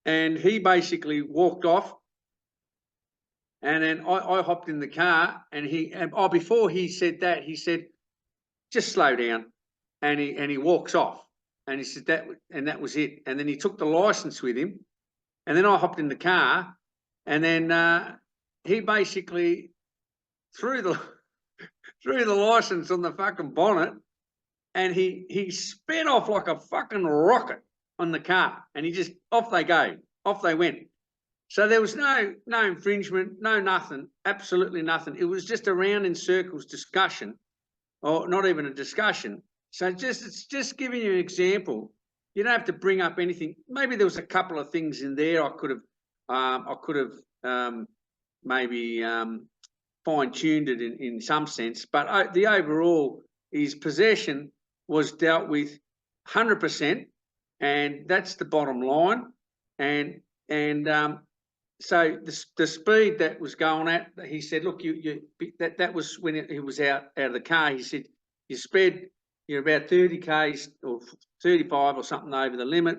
and he basically walked off. And then I hopped in the car, and before he said that, he said, "Just slow down," and he walks off, and he said that was it. And then he took the license with him, and then I hopped in the car, and then he basically threw the license on the fucking bonnet, and he sped off like a fucking rocket on the car, and he just off they went. So there was no infringement, no nothing, absolutely nothing. It was just a round in circles discussion, or not even a discussion. So it's just giving you an example. You don't have to bring up anything. Maybe there was a couple of things in there I could have maybe fine-tuned it in some sense, but the overall is possession was dealt with 100%, and that's the bottom line. And so the speed that was going at, he said, look, that was when he was out of the car. He said, you're about 30 k's or 35 or something over the limit.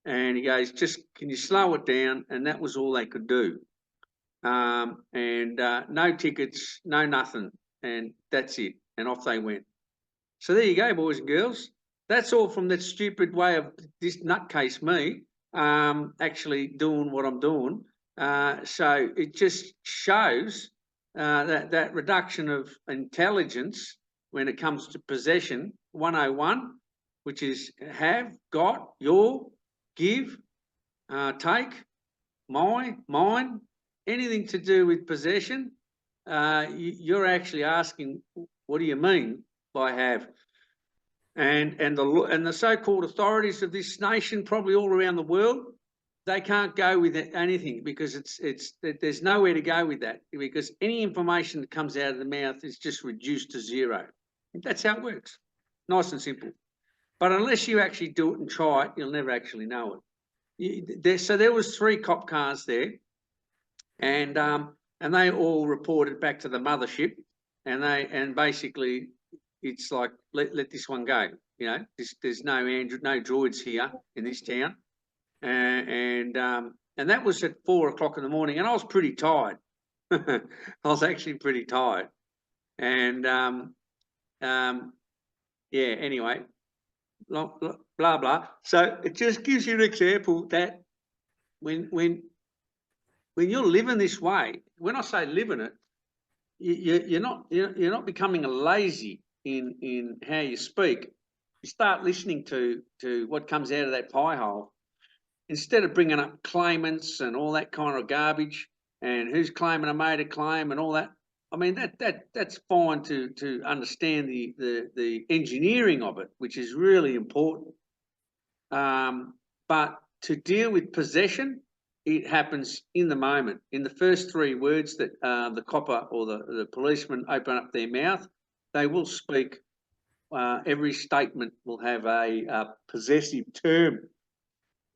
And he goes, just can you slow it down? And that was all they could do. No tickets, no nothing, and that's it. And off they went. So there you go, boys and girls. That's all from that stupid way of this nutcase me actually doing what I'm doing. So it just shows that reduction of intelligence when it comes to possession 101, which is have, got, your, give, take, mine, anything to do with possession. You're actually asking, what do you mean by have? And the so-called authorities of this nation, probably all around the world, they can't go with anything, because there's nowhere to go with that, because any information that comes out of the mouth is just reduced to zero. That's how it works. Nice and simple. But unless you actually do it and try it, you'll never actually know it. So there was 3 cop cars there, and they all reported back to the mothership, and basically it's like let this one go. You know, there's no droids here in this town. And that was at 4 o'clock in the morning, and I was pretty tired. I was actually pretty tired, and yeah. Anyway, blah blah. So it just gives you an example that when you're living this way, when I say living it, you're not becoming lazy in how you speak. You start listening to what comes out of that pie hole, instead of bringing up claimants and all that kind of garbage, and who's claiming I made a claim and all that. I mean, that's fine to understand the engineering of it, which is really important. But to deal with possession, it happens in the moment. In the first 3 words that the copper or the policeman open up their mouth, they will speak. Every statement will have a possessive term.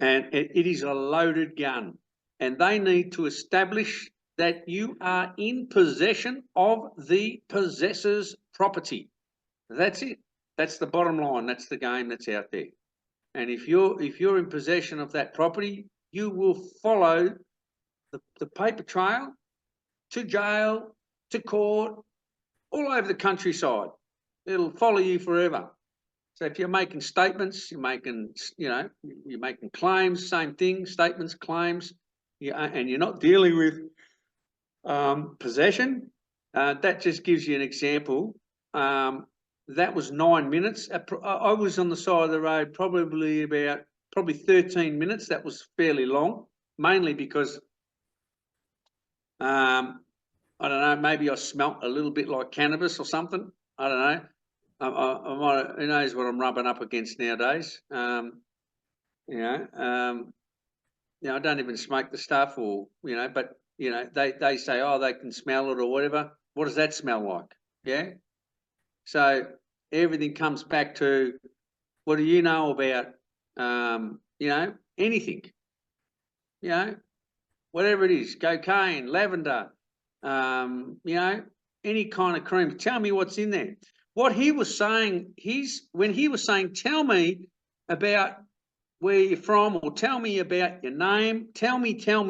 And it is a loaded gun, and they need to establish that you are in possession of the possessor's property. That's it. That's the bottom line. That's the game that's out there. And if you're in possession of that property, you will follow the paper trail to jail, to court, all over the countryside. It'll follow you forever. So if you're making statements, you're making claims, same thing, statements, claims, and you're not dealing with possession, that just gives you an example. That was 9 minutes. I was on the side of the road probably 13 minutes. That was fairly long, mainly because, I don't know, maybe I smelt a little bit like cannabis or something. I don't know. I might, who knows what I'm rubbing up against nowadays. I don't even smoke the stuff, or but they say, oh, they can smell it or whatever. What does that smell like? Yeah. So everything comes back to, what do you know about anything? Whatever it is, cocaine, lavender, any kind of cream. Tell me what's in there. What he was saying, when he was saying, tell me about where you're from, or tell me about your name. Tell me. Tell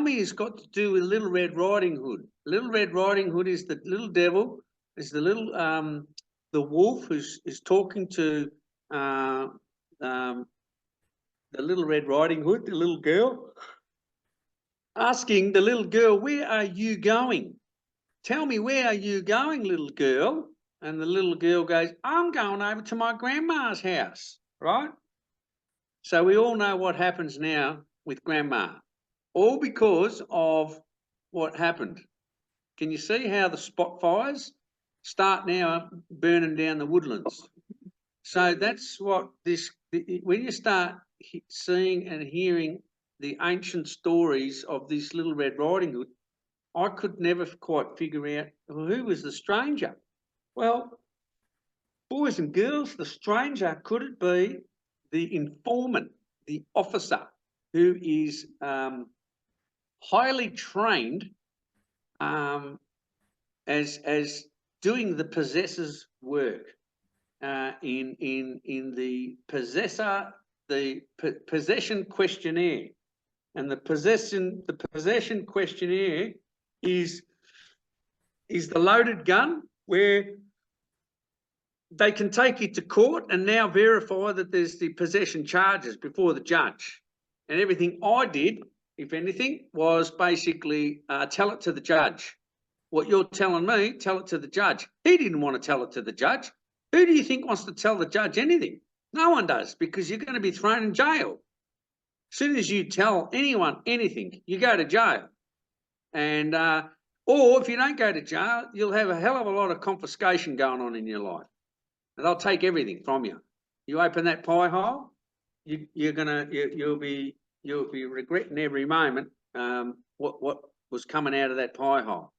me has got to do with Little Red Riding Hood. Little Red Riding Hood is the little devil, is the little the wolf who's talking to the Little Red Riding Hood, the little girl, asking the little girl, where are you going? Tell me, where are you going, little girl? And the little girl goes, I'm going over to my grandma's house, right? So we all know what happens now with grandma, all because of what happened. Can you see how the spot fires start now burning down the woodlands? So that's what this, when you start seeing and hearing the ancient stories of this Little Red Riding Hood, I could never quite figure out who was the stranger. Well, boys and girls, the stranger, could it be the informant, the officer who is highly trained as doing the possessor's work in the possession questionnaire, and the possession questionnaire is the loaded gun where they can take you to court and now verify that there's the possession charges before the judge. And everything I did, if anything, was basically tell it to the judge. What you're telling me, tell it to the judge. He didn't want to tell it to the judge. Who do you think wants to tell the judge anything? No one does, because you're going to be thrown in jail. As soon as you tell anyone anything, you go to jail. And or if you don't go to jail, you'll have a hell of a lot of confiscation going on in your life. And they'll take everything from you. You open that pie hole, you'll be regretting every moment what was coming out of that pie hole.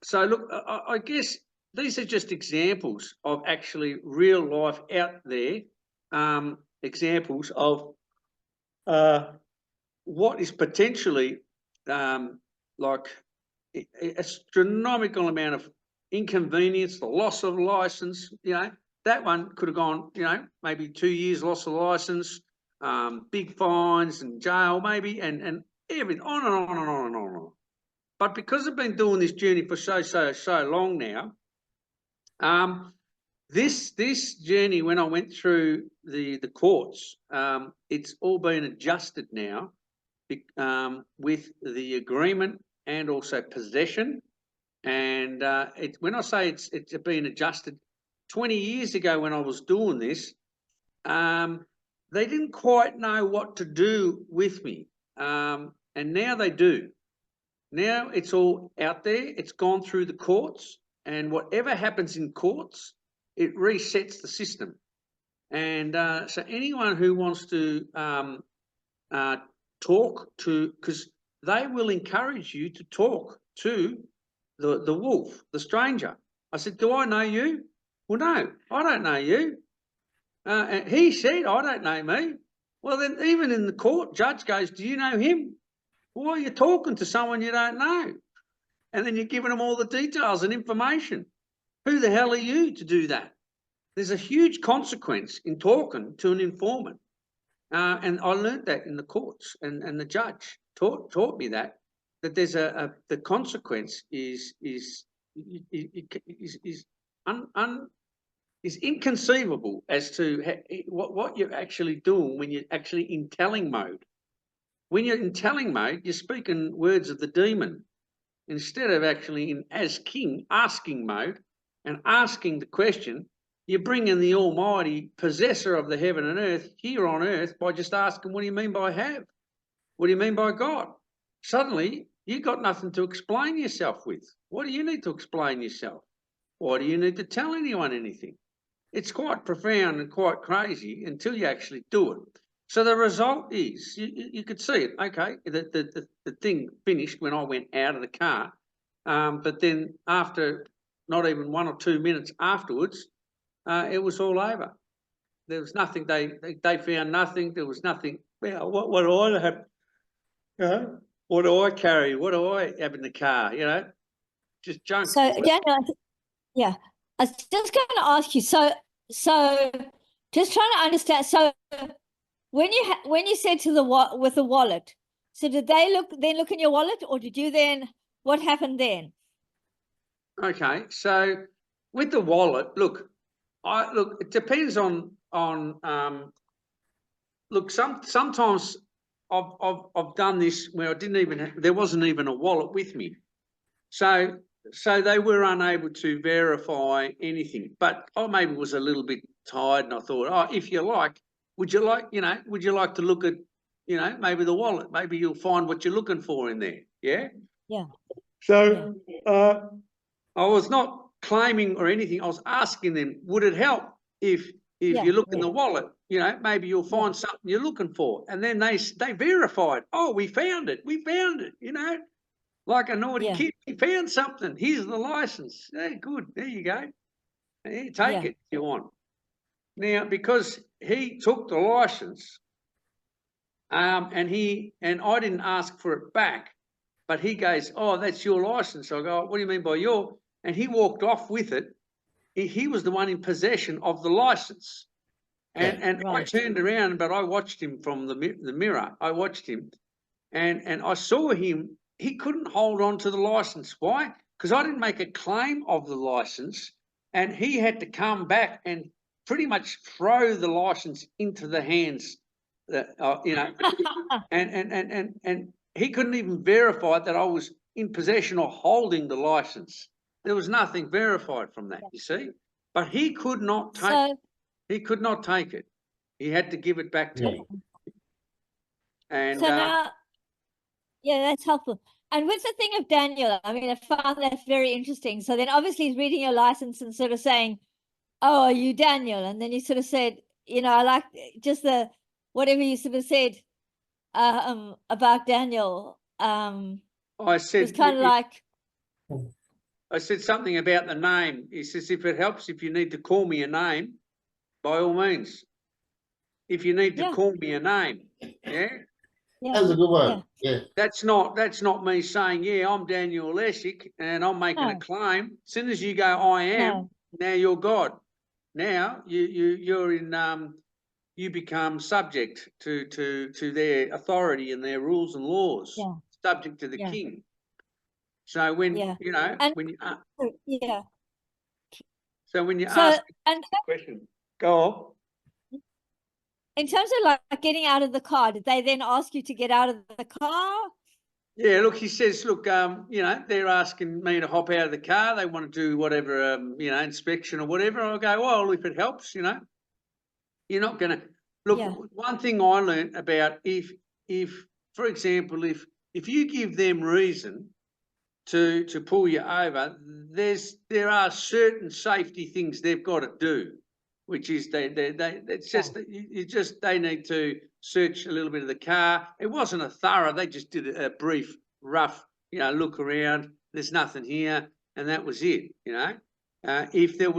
So look, I guess these are just examples of actually real life out there, examples of what is potentially like an astronomical amount of inconvenience, the loss of license. You know, that one could have gone, you know, maybe 2 years loss of license, big fines and jail maybe, and everything, on and on and on and on and on. But because I've been doing this journey for so long now, this journey, when I went through the courts, it's all been adjusted now with the agreement and also possession. And when I say it's been adjusted, 20 years ago when I was doing this, they didn't quite know what to do with me, and now they do. Now it's all out there. It's gone through the courts, and whatever happens in courts, it resets the system. And so anyone who wants to talk to, because they will encourage you to talk to the wolf, the stranger. I said, do I know you? Well, no, I don't know you. And he said, I don't know me. Well, then even in the court, judge goes, do you know him? Why are you talking to someone you don't know? And then you're giving them all the details and information. Who the hell are you to do that? There's a huge consequence in talking to an informant. And I learned that in the courts, and the judge taught me that there's the consequence is inconceivable as to what you're actually doing when you're actually in telling mode. When you're in telling mode, you're speaking words of the demon instead of actually in as king asking mode and asking the question. You're bringing the almighty possessor of the heaven and earth here on earth by just asking, what do you mean by have? What do you mean by God? Suddenly, you've got nothing to explain yourself with. What do you need to explain yourself? Why do you need to tell anyone anything? It's quite profound and quite crazy until you actually do it. So the result is, you could see it. Okay, the thing finished when I went out of the car. But then after not even 1 or 2 minutes afterwards, it was all over. There was nothing. They found nothing. There was nothing. Well, what do I have? You know, what do I carry? What do I have in the car? You know, just junk. So Daniel, yeah, I was just going to ask you. So Just trying to understand. So when you said to with the wallet, so did they look in your wallet, or did you then? What happened then? Okay, so with the wallet, look, it depends on look, sometimes I've done this where I didn't even there wasn't even a wallet with me, so they were unable to verify anything. But I maybe was a little bit tired, and I thought, oh, if you like, would you like to look at maybe the wallet? Maybe you'll find what you're looking for in there. Yeah. Yeah. So I was not claiming or anything. I was asking them, would it help if you look in the wallet? Maybe you'll find something you're looking for. And then they verified. Oh, we found it. We found it. Like a naughty kid. We found something. Here's the license. Hey, good. There you go. Here, take it if you want. Now, because he took the license, and I didn't ask for it back, but he goes, oh, that's your license. I go, what do you mean by your? And he walked off with it. He was the one in possession of the license. And I turned around, but I watched him from the mirror. I watched him, and I saw him. He couldn't hold on to the license. Why? Because I didn't make a claim of the license, and he had to come back and pretty much throw the license into the hands, and he couldn't even verify that I was in possession or holding the license. There was nothing verified from that, you see. But he could not take it. He could not take it. He had to give it back to me. And so now, that's helpful. And with the thing of Daniel, I mean, I found that very interesting. So then obviously he's reading your license and sort of saying, oh, are you Daniel? And then you sort of said, I like just whatever you sort of said about Daniel. I said, it's kind of like, I said something about the name. He says, if it helps, if you need to call me a name, by all means. If you need to call me a name, That's a good one. Yeah. That's not me saying, I'm Daniel Lessig and I'm making a claim. As soon as you go, I am, now you're God. Now you're in you become subject to their authority and their rules and laws, subject to the king. So when when you so when you ask the question, go on. In terms of like getting out of the car, did they then ask you to get out of the car? Yeah, look, he says, look, they're asking me to hop out of the car. They want to do whatever, inspection or whatever. I'll go, well, if it helps, you're not going to look. One thing I learned about if, for example, if you give them reason to pull you over, there are certain safety things they've got to do, which is they need to search a little bit of the car. It wasn't a thorough. They just did a brief, rough, look around. There's nothing here, and that was it. If there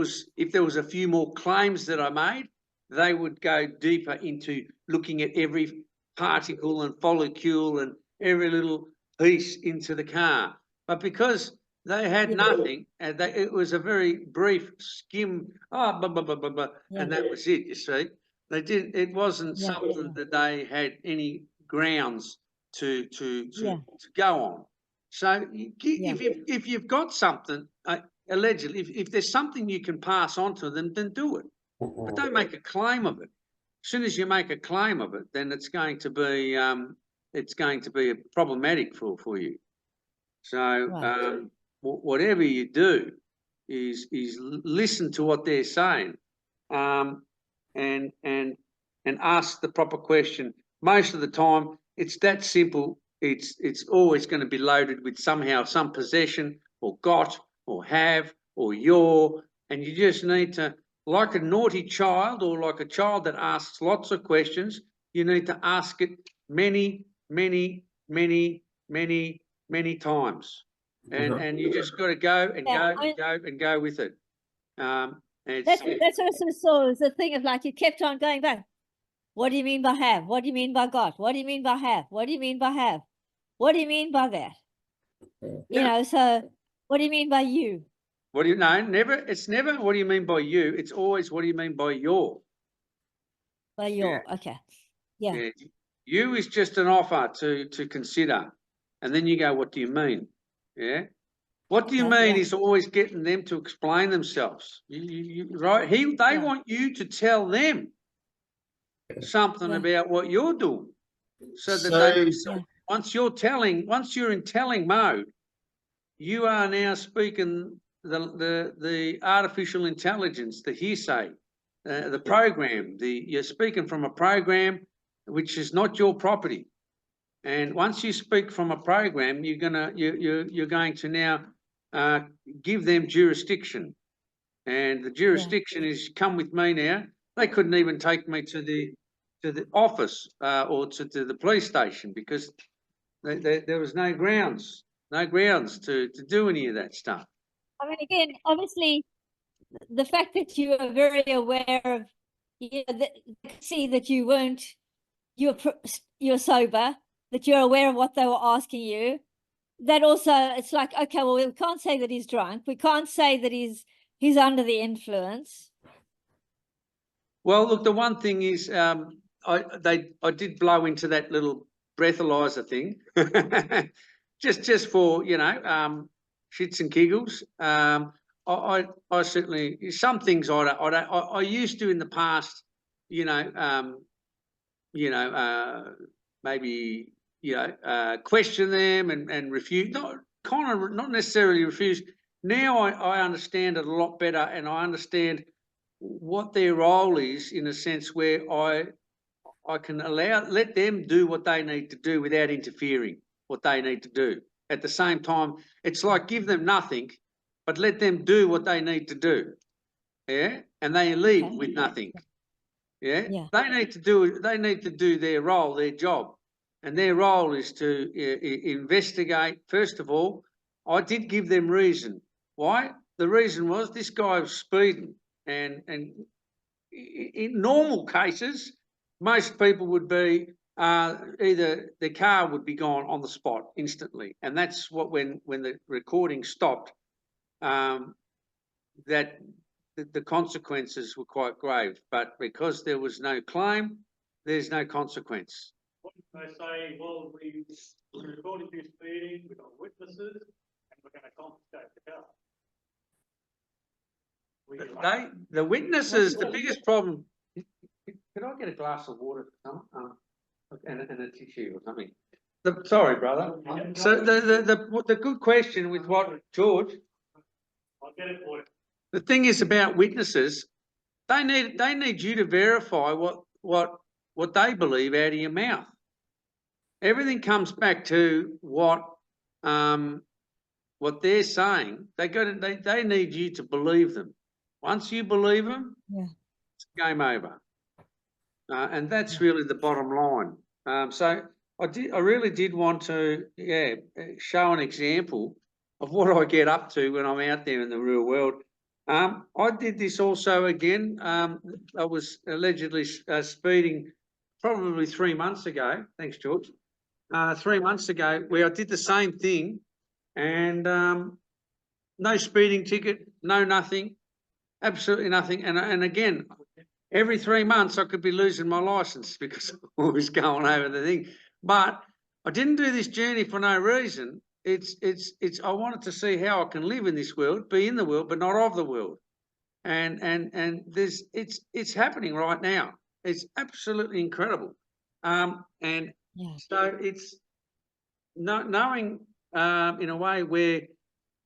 was a few more claims that I made, they would go deeper into looking at every particle and follicule and every little piece into the car. But because they had nothing, and it was a very brief skim, and that was it, you see. They didn't. It wasn't something that they had any grounds to go on. So if you've got something, allegedly, if there's something you can pass on to them, then do it. But don't make a claim of it. As soon as you make a claim of it, then it's going to be problematic for you. So whatever you do is listen to what they're saying, and ask the proper question. Most of the time, it's that simple. It's always going to be loaded with somehow some possession or got or have or your, and you just need to, like a naughty child or like a child that asks lots of questions, you need to ask it many, many, many, many, many times, and you just got to go and go with it. That's what I sort of saw, is the thing of like you kept on going back. What do you mean by have? What do you mean by God? What do you mean by have? What do you mean by have? What do you mean by that? So what do you mean by you? What do you know? Never. It's never what do you mean by you? It's always what do you mean by your? Well, you're okay. Yeah. You is just an offer to consider, and then you go, what do you mean? Yeah. What do you mean is always getting them to explain themselves. Right? They want you to tell them something about what you're doing, so that once you're in telling mode, you are now speaking the artificial intelligence, the hearsay, the program. You're speaking from a program which is not your property, and once you speak from a program, you're going to now give them jurisdiction, and the jurisdiction is come with me now. They couldn't even take me to the office or to the police station because there was no grounds to do any of that stuff. I mean, again, obviously, the fact that you are very aware of, see that you weren't, you're sober, that you're aware of what they were asking you. That also, it's like, okay, well, we can't say that he's drunk. We can't say that he's under the influence. Well, look, the one thing is, I did blow into that little breathalyzer thing, just for shits and giggles. I certainly, some things I used to in the past, maybe question them and refuse, not necessarily refuse. Now I understand it a lot better, and I understand what their role is, in a sense where I can let them do what they need to do without interfering what they need to do. At the same time, it's like give them nothing, but let them do what they need to do. Yeah, and they leave with nothing. Yeah, they need to do their role, their job, and their role is to investigate. First of all, I did give them reason. Why? The reason was this guy was speeding, and in normal cases, most people would be either the car would be gone on the spot instantly, and that's what when the recording stopped, that the consequences were quite grave. But because there was no claim, there's no consequence. What did they say? Well, we recorded you speeding, we've got witnesses, and we're going to confiscate the car. The witnesses, the biggest problem. Could I get a glass of water and a tissue or something? Sorry, brother. So the good question with what George. I'll get it for you. The thing is about witnesses. They need you to verify what they believe out of your mouth. Everything comes back to what they're saying. They need you to believe them. Once you believe them, it's game over. And that's really the bottom line. So I really did want to show an example of what I get up to when I'm out there in the real world. I did this also again. I was allegedly speeding probably 3 months ago. Thanks, George. 3 months ago, where I did the same thing, and no speeding ticket, no nothing, absolutely nothing. And again, every 3 months I could be losing my license because I was going over the thing. But I didn't do this journey for no reason. It's I wanted to see how I can live in this world, be in the world, but not of the world. And there's it's happening right now. It's absolutely incredible. So it's knowing in a way where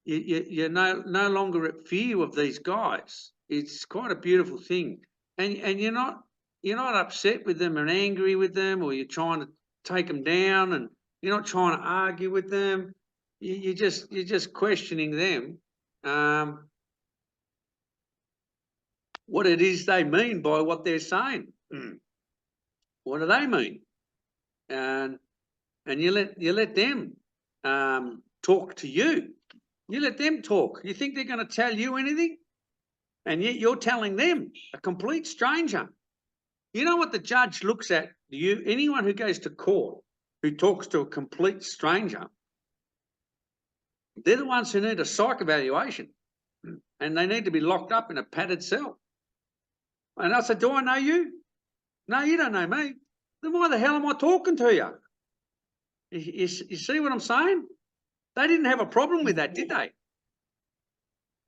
you're no longer at fear of these guys. It's quite a beautiful thing. And you're not upset with them and angry with them, or you're trying to take them down, and you're not trying to argue with them. You're just questioning them, what it is they mean by what they're saying. What do they mean? And you let them talk to you. You let them talk. You think they're going to tell you anything? And yet you're telling them, a complete stranger. You know what the judge looks at? Anyone who goes to court who talks to a complete stranger, they're the ones who need a psych evaluation, and they need to be locked up in a padded cell. And I said, do I know you? No, you don't know me. Then why the hell am I talking to you? You see what I'm saying? They didn't have a problem with that, did they?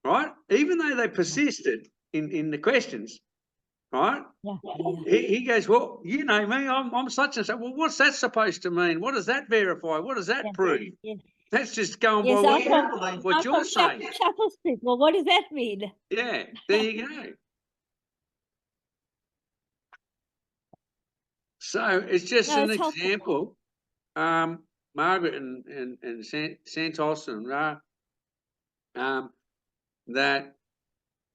Right? Even though they persisted in the questions, right? Yeah. He goes, well, you know me, I'm such and such. Well, what's that supposed to mean? What does that verify? What does that prove? Yeah. That's just going Yes, by I'm what you from, believe, what I'm you're from saying. Chapel Street. Well, what does that mean? Yeah, there you go. So it's just No, an it's helpful. example. Margaret and Santos and Ra, that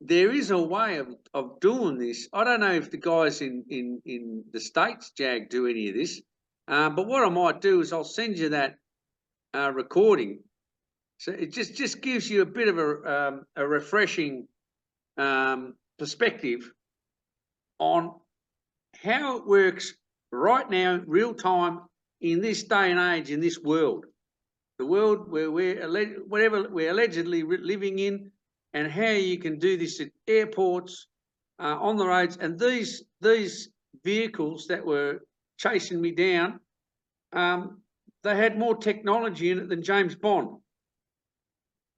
there is a way of doing this. I don't know if the guys in the States, Jag, do any of this, but what I might do is I'll send you that recording. So it just gives you a bit of a refreshing perspective on how it works right now, real time, in this day and age, in this world, the world where we're allegedly living in, and how you can do this at airports, on the roads, and these vehicles that were chasing me down, they had more technology in it than James Bond.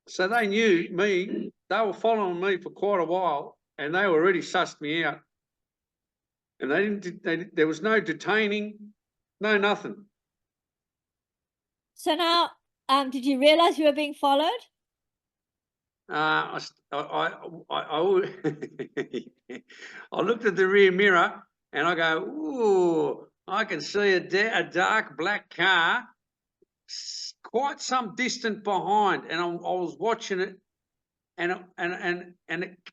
So they knew me. They were following me for quite a while, and they already sussed me out. And they didn't. There was no detaining, no nothing. So now, did you realize you were being followed? I looked at the rear mirror and I go, ooh, I can see a dark black car quite some distance behind, and I was watching it, and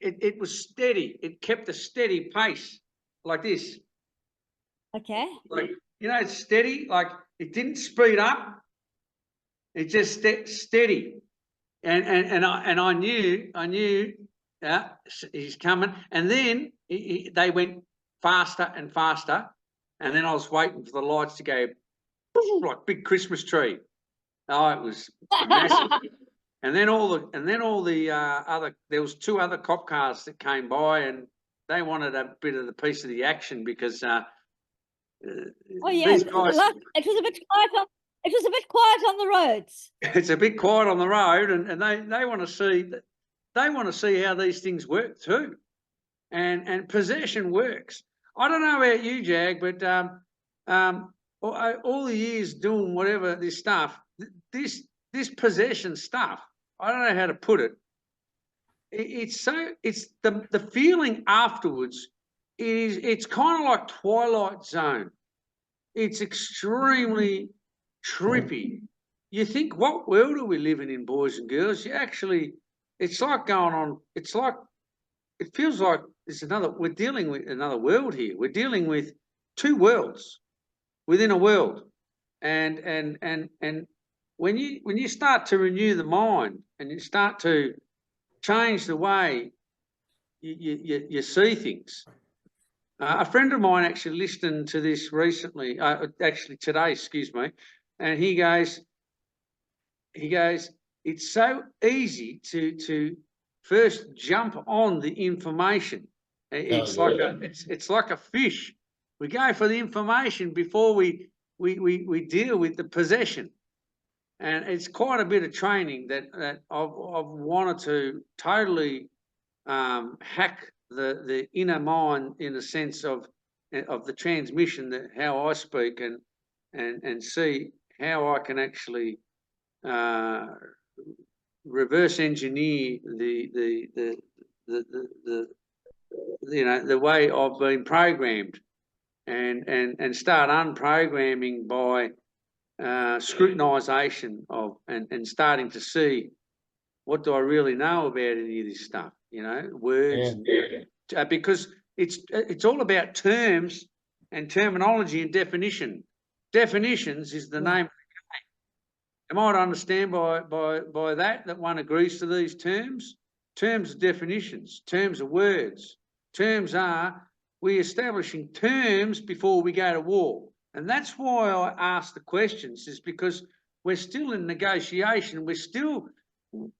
it was steady. It kept a steady pace like this. Okay. Like, you know, it's steady. Like, it didn't speed up. It just steady. And I knew he's coming. And then they went faster and faster. And then I was waiting for the lights to go like big Christmas tree. Oh, it was massive. And then all the other, there was 2 other cop cars that came by, and they wanted a bit of the piece of the action because oh yeah, these guys, it was a bit quiet on. It was a bit quiet on the roads. it's a bit quiet on the road, and they want to see how these things work too, and possession works. I don't know about you, Jag, but all the years doing whatever this stuff, this possession stuff, I don't know how to put it. It's the feeling afterwards it's kind of like Twilight Zone. It's extremely trippy. You think, what world are we living in, boys and girls? You actually, it's like going on. It's like, it feels like we're dealing with another world here. We're dealing with 2 worlds within a world, and when you start to renew the mind and you start to change the way you see things. A friend of mine actually listened to this recently, actually today, excuse me, and he goes, it's so easy to first jump on the information. It's like a fish. We go for the information before we deal with the possession. And it's quite a bit of training that I've wanted to totally hack the inner mind, in a sense of the transmission, that how I speak, and see how I can actually reverse engineer the the way I've been programmed, and start unprogramming by scrutinisation of and starting to see, what do I really know about any of this stuff? You know, words, because it's all about terms and terminology and definition. Definitions is the name of the game. Am I to understand by that one agrees to these terms? Terms are definitions. Terms are words. Terms are, we establishing terms before we go to war. And that's why I ask the questions, is because we're still in negotiation.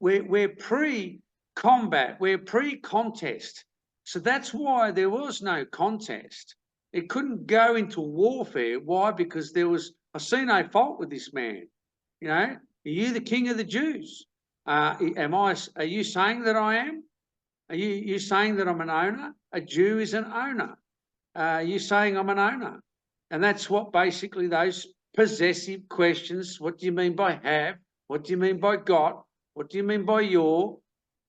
We're pre-combat. We're pre-contest. So that's why there was no contest. It couldn't go into warfare. Why? Because I see no fault with this man. You know, are you the king of the Jews? Are you saying that I am? Are you saying that I'm an owner? A Jew is an owner. Are you saying I'm an owner? And that's what basically those possessive questions, what do you mean by have? What do you mean by got? What do you mean by your?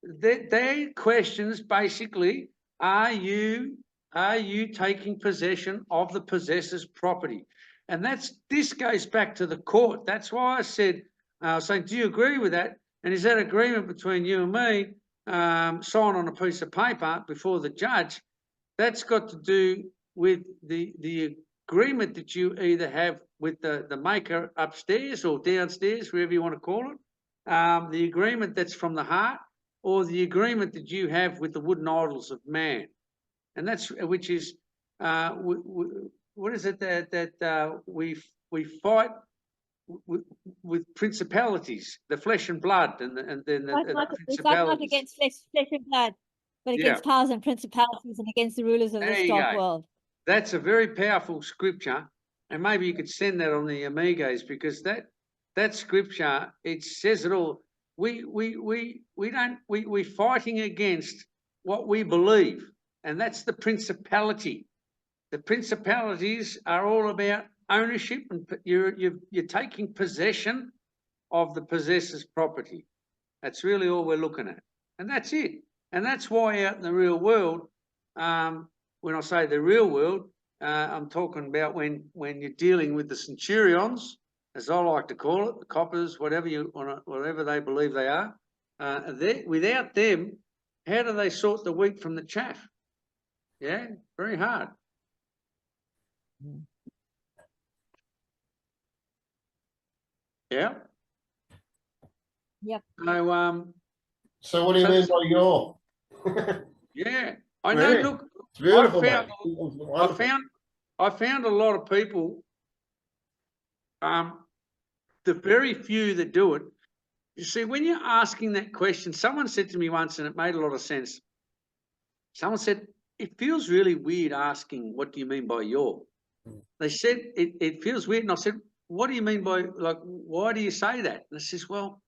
They're questions basically, are you taking possession of the possessor's property? And this goes back to the court. That's why I said, saying, do you agree with that? And is that agreement between you and me, signed on a piece of paper before the judge? That's got to do with the agreement that you either have with the maker upstairs or downstairs, wherever you want to call it, the agreement that's from the heart, or the agreement that you have with the wooden idols of man. And that's, which is, what is it that we fight with principalities, the flesh and blood, and then the we fight not against flesh and blood, but against powers and principalities and against the rulers of this dark world. That's a very powerful scripture, and maybe you could send that on the Amigos, because that scripture, it says it all. We're fighting against what we believe, and that's the principality. The principalities are all about ownership, and you're taking possession of the possessor's property. That's really all we're looking at, and that's it. And that's why out in the real world, when I say the real world, I'm talking about when you're dealing with the centurions, as I like to call it, the coppers, whatever they believe they are. Without them, how do they sort the wheat from the chaff? Yeah, very hard. Yeah. Yep. So what do you mean by your? Yeah, I know. Really? Look, It's beautiful, I found a lot of people. The very few that do it. You see, when you're asking that question, someone said to me once, and it made a lot of sense. Someone said, it feels really weird asking, what do you mean by your? They said, it feels weird. And I said, what do you mean by, like, why do you say that? And I says, well,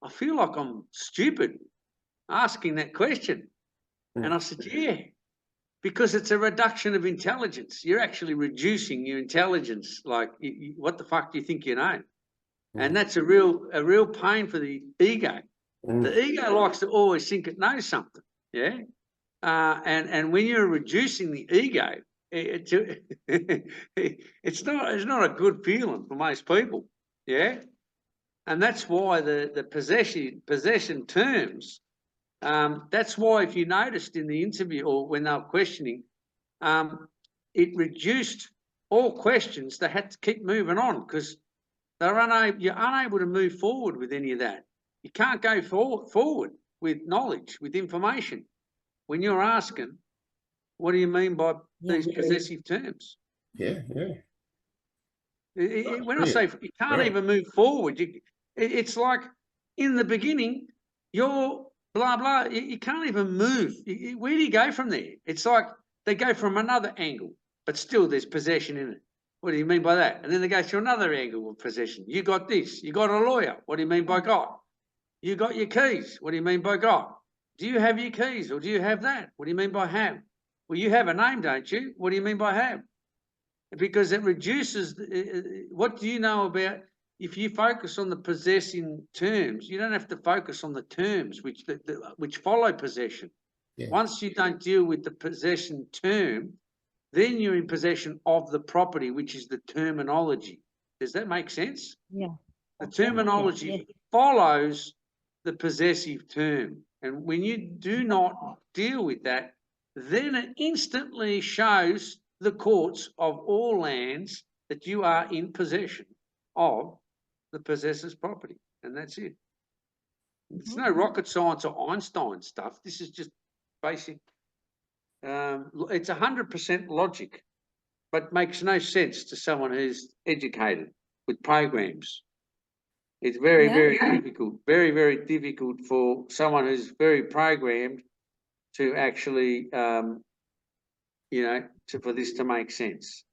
I feel like I'm stupid asking that question. And I said, yeah, because it's a reduction of intelligence. You're actually reducing your intelligence. Like, what the fuck do you think you know? And that's a real pain for the ego. The ego likes to always think it knows something. Yeah. And when you're reducing the ego, it's not a good feeling for most people. Yeah. And that's why the possession terms, that's why, if you noticed in the interview or when they were questioning, it reduced all questions. They had to keep moving on because you're unable to move forward with any of that. You can't go forward with knowledge, with information, when you're asking, what do you mean by these possessive terms? Yeah. When I say you can't even move forward, it's like in the beginning, you're blah, blah, you can't even move. Where do you go from there? It's like they go from another angle, but still there's possession in it. What do you mean by that? And then they go to another angle of possession. You got this. You got a lawyer. What do you mean by God? You got your keys. What do you mean by God? Do you have your keys or do you have that? What do you mean by have? Well, you have a name, don't you? What do you mean by have? Because it reduces, what do you know about, if you focus on the possessing terms, you don't have to focus on the terms which follow possession. Yeah. Once you don't deal with the possession term, then you're in possession of the property, which is the terminology. Does that make sense? Yeah. The terminology follows the possessive term. And when you do not deal with that, then it instantly shows the courts of all lands that you are in possession of the possessor's property. And that's it. It's no rocket science or Einstein stuff. This is just basic. It's 100% logic, but makes no sense to someone who's educated with programs. It's very, very difficult, very, very difficult for someone who's very programmed to actually, you know, for this to make sense.